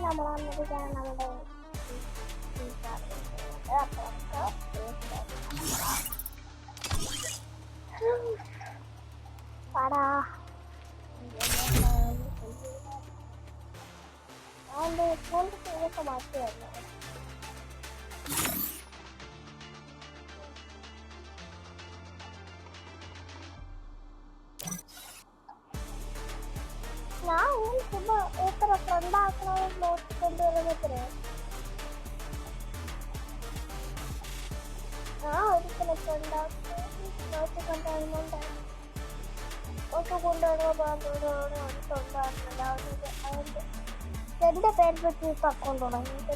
നമ്മൾ വന്നിരിക്കുകയാണ് നമ്മുടെ പടാ അതിൻ്റെ ഫോണിൻ്റെ പേരൊക്കെ മാറ്റിയായിരുന്നു. ഞാൻ ചുമ്മാ എത്ര ഫ്രണ്ടാക്കണമെന്ന് നോക്കിക്കൊണ്ടുവരുന്നത്രേ. ഞാൻ ഒരിക്കലും ഫ്രണ്ടാക്കി നോക്കിക്കൊണ്ടുവരുന്നുണ്ട്. നോക്കിക്കൊണ്ടുവരുമ്പോൾ അടുത്തുണ്ടാകുന്നില്ല. അതിൻ്റെ എൻ്റെ പേര് പറ്റി ഇപ്പം അക്കൗണ്ട് തുടങ്ങിയിട്ട്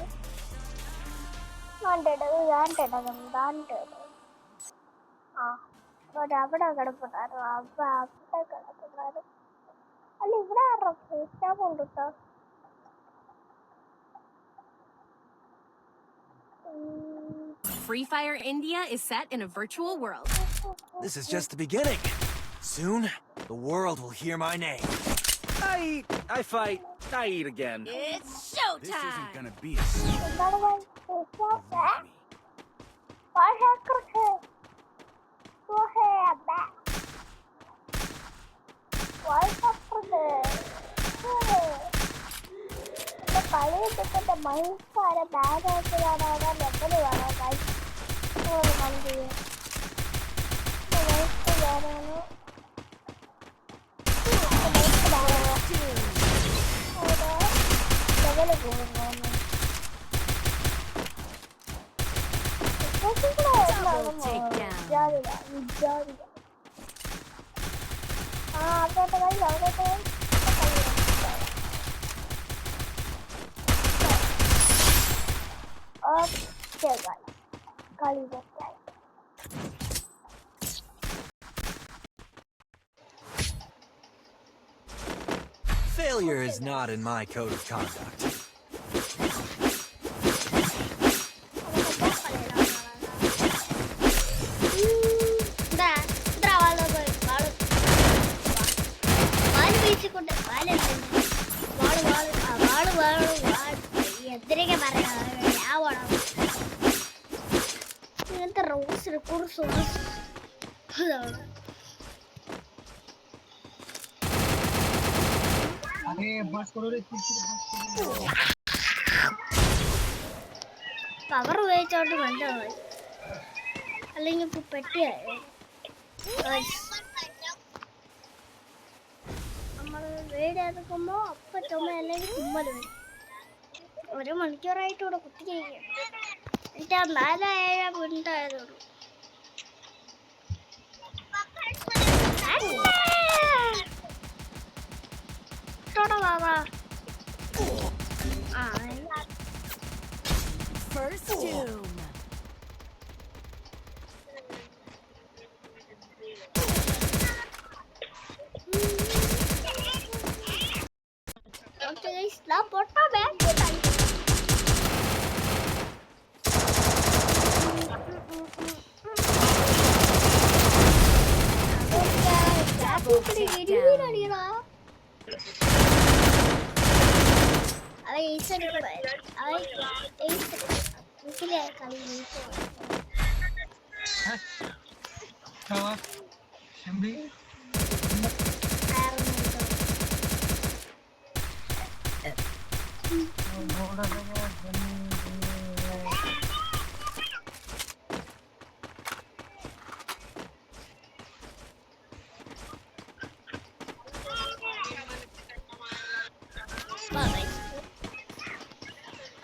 ആ അവിടെ കിടപ്പുണ്ടായിരുന്നു. അവിടെ കിടപ്പുണ്ടായിരുന്നു. അല്ല ഇവിടെ ആരുടെ ഫേസ്റ്റാപ്പ് ഉണ്ട് കേട്ടോ. Free Fire India is set in a virtual world. This is just the beginning. Soon, the world will hear my name. I eat, I fight, I eat again. It's showtime! This isn't gonna be a എന്താണ് ഫേസ്റ്റാപ്പ്? me. കളി കിട്ടുന്ന മൈസാര ബാഗായിട്ട് കാണാൻ level കാണാൻ കണ്ട് കാണാനോ level കൂടുന്നു. അവരുടെ കയ്യിൽ കളി തെറ്റായി. Failure is not in my code of conduct. ഇങ്ങനത്തെ റോസ് റിക്കൂർസ് അതാണ്. പവർ ഉപയോഗിച്ചോണ്ട് കണ്ടത് അല്ലെങ്കിൽ ഇപ്പൊ പെട്ടിയായി. നമ്മൾ വീടെടുക്കുമ്പോ അപ്പൊ ചുമ അല്ലെങ്കിൽ തുമ്മൽ വരും. 1 മണിക്കൂറായിട്ട് ഇവിടെ കുത്തിയിരിക്കുക. എന്നിട്ട് 4-7 മിനിറ്റായതുള്ളൂ. First doom. Okay guys, now put my back to time.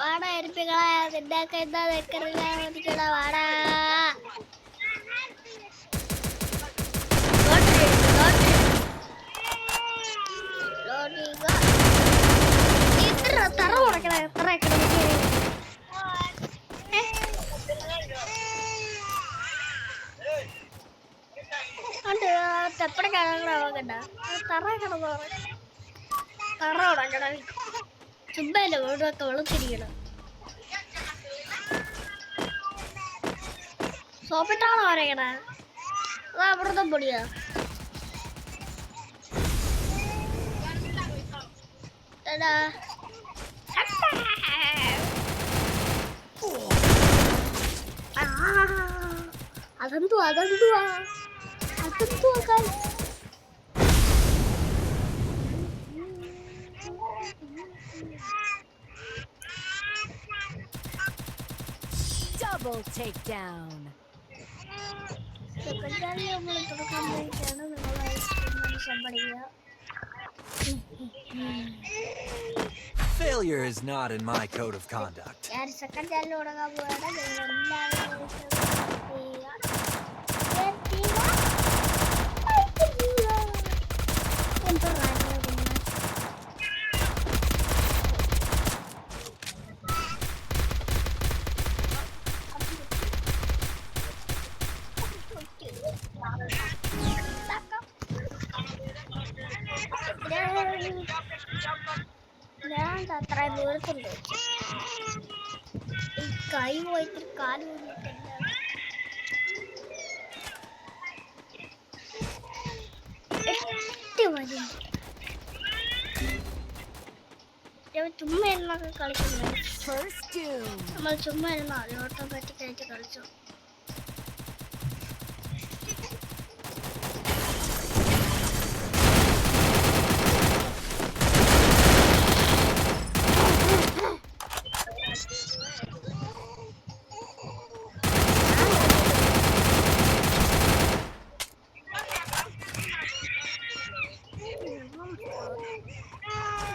വാടാ എടുപ്പികളാ നിന്നൊക്കെ എന്താ നിൽക്കറില്ല വാടാ. തറ ഉടക്കണ എത്ര തെപ്പട കിടക്കണ്ട തറ കിടന്നോ തറ ഉടക്കണ ചുമ്പല്ലേ വീടൊക്കെ വെളുത്തിരിക്കണം. സോപ്പിട്ടാണോ വരയ്ക്കണേ? അതാ അവിടുത്തെ പൊടിയാ. എടാ അതെന്തുവാ Double takedown. സെക്കൻഡ് നമ്മൾ തുറക്കാൻ വേണ്ടിയിട്ടാണ് നിങ്ങളെ സംഭടിക്കുക. Failure is not in my code of conduct. ഞാൻ സെക്കൻഡ് ചാനൽ തുടങ്ങാൻ പോവാണ്. നിങ്ങൾ എല്ലാവരും ഞാൻ അത്ര ദൂരത്തുണ്ട്. ഈ കൈ പോയിട്ട് കാല് പോയിട്ടില്ല. ചുമ്മാ ഇരുന്നൊക്കെ കളിക്കുന്നത്. നമ്മൾ ചുമ്മാ ഇരുന്നോ ഓട്ടോമാറ്റിക് ആയിട്ട് കളിച്ചു.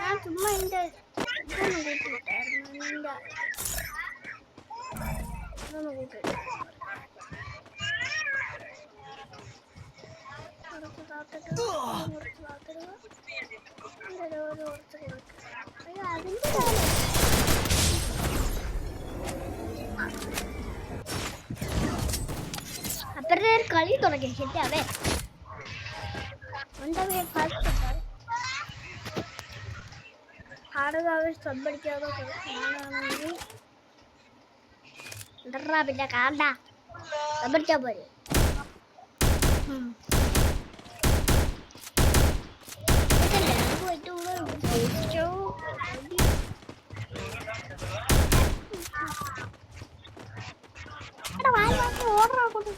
ഞാൻ ചുമ്മാ എൻ്റെ ഇതൊന്നും കൂട്ടിയിട്ടായിരുന്നു. ഇതൊന്നും കൂട്ടിയിട്ട് കുറച്ച് താത്തിട്ട് കുറച്ച് അയ്യോ അതിൻ്റെ അപ്പുറത്തെ ഒരു കളി തുടങ്ങി ശരിയാവേ. എന്താ ഫാസ്റ്റ് ആടുകാവ് സംഭടിക്കാതെ കാണുകയാണെങ്കിൽ എന്താ പിന്നെ കാണ്ട സംഭടിച്ചാൽ പോരെ. ഓർഡർ ആക്കോട്ടെ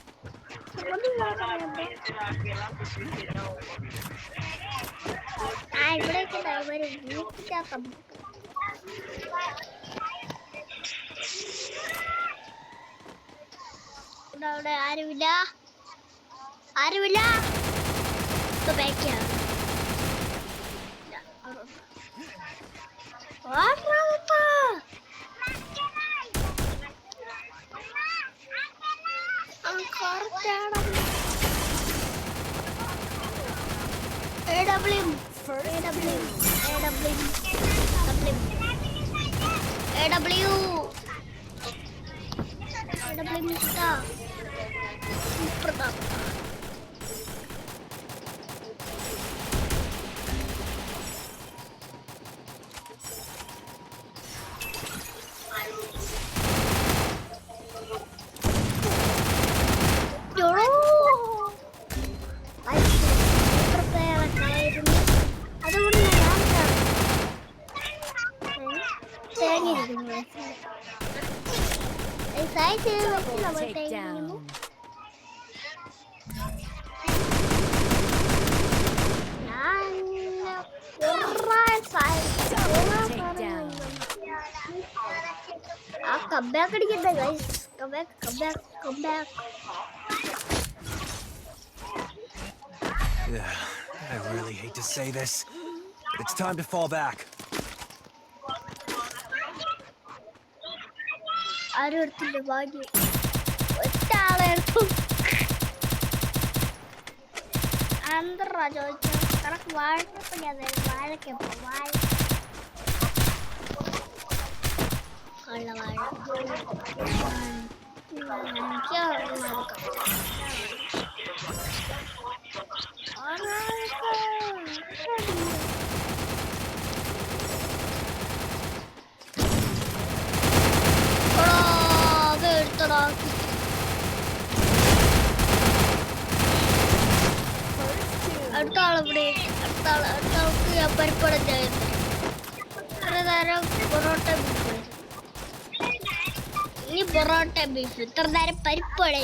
ഇവിടേക്ക് അവിടെ ആരുമില്ല Takedown. Come back again, guys. Come back. Yeah, I really hate to say this. It's time to fall back. ആരും എടുത്തില്ല ഭാഗ്യം. ഒറ്റാളെ എടുത്തു. അന്തറാ ചോദിച്ചു കണക്ക് വാഴക്കപ്പടിയാതെ വാഴക്കപ്പ വാഴ കള്ളവാഴ അടുത്ത ആൾക്ക് ഞാൻ പരിപ്പടം ചെയ്യുന്നു. നേരം പൊറോട്ട ബീഫ് ഇനി പൊറോട്ട ബീഫ് ഇത്ര നേരം പരിപ്പോടെ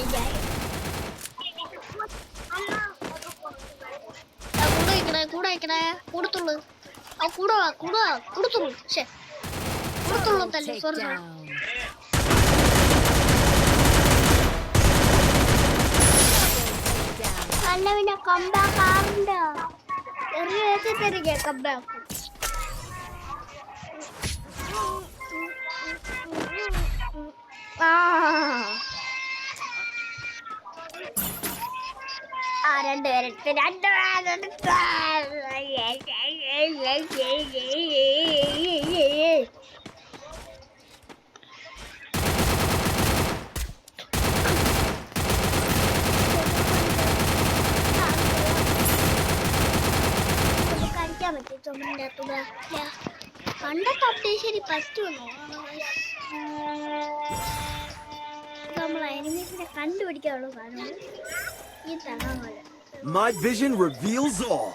കൂടെ വയ്ക്കണേ കൂടത്തുള്ളു ആ കൂടെ കൊടുത്തുള്ളൂ ശേ കൊടുത്തുള്ളൂ തല്ലേ സോറി അല്ല പിന്നെ കമ്പാക്ക് ആറുണ്ടോ ചെറിയ കമ്പാക്ക് രണ്ടുപേരെടുത്ത് കളിക്കാൻ പറ്റും ചുമന്റെ പണ്ടത്തെ അപ്ഡേഷൻ പറ്റുമോ നമ്മൾ എനിമീസിനെ കണ്ടുപിടിക്കാനുള്ള സാധനം ഈ തങ്ങാമല My vision reveals all.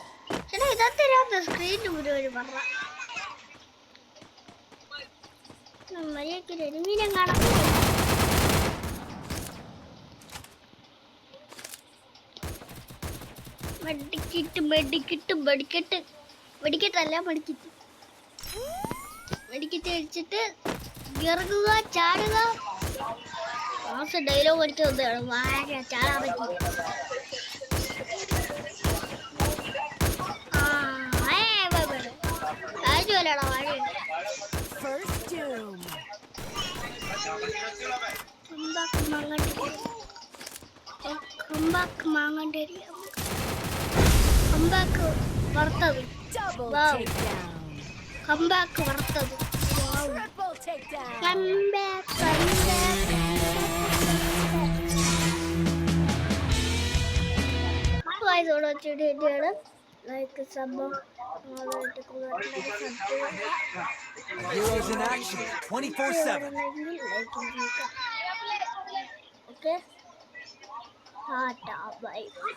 ചേട്ടാ ഇതത്തരാത്ത സ്ക്രീനിൽ ഒരു പറ മര്യാദയ്ക്ക് എനിമീനെ കാണാൻ വെടിക്കിട്ട് അടിച്ചിട്ട് ഇറങ്ങുക ചാടുക ഡയലോഗ് അടിച്ച് വന്നതാണ് വാഴ ചാടാൻ പറ്റി ആരുമല്ലടാ വാഴ കമ്പാക്ക് വറുത്തത് കമ്പാക്ക് വറുത്തത് ലൈക്ക് സംഭവം Heroes in action, 24/7. Okay tata bye bye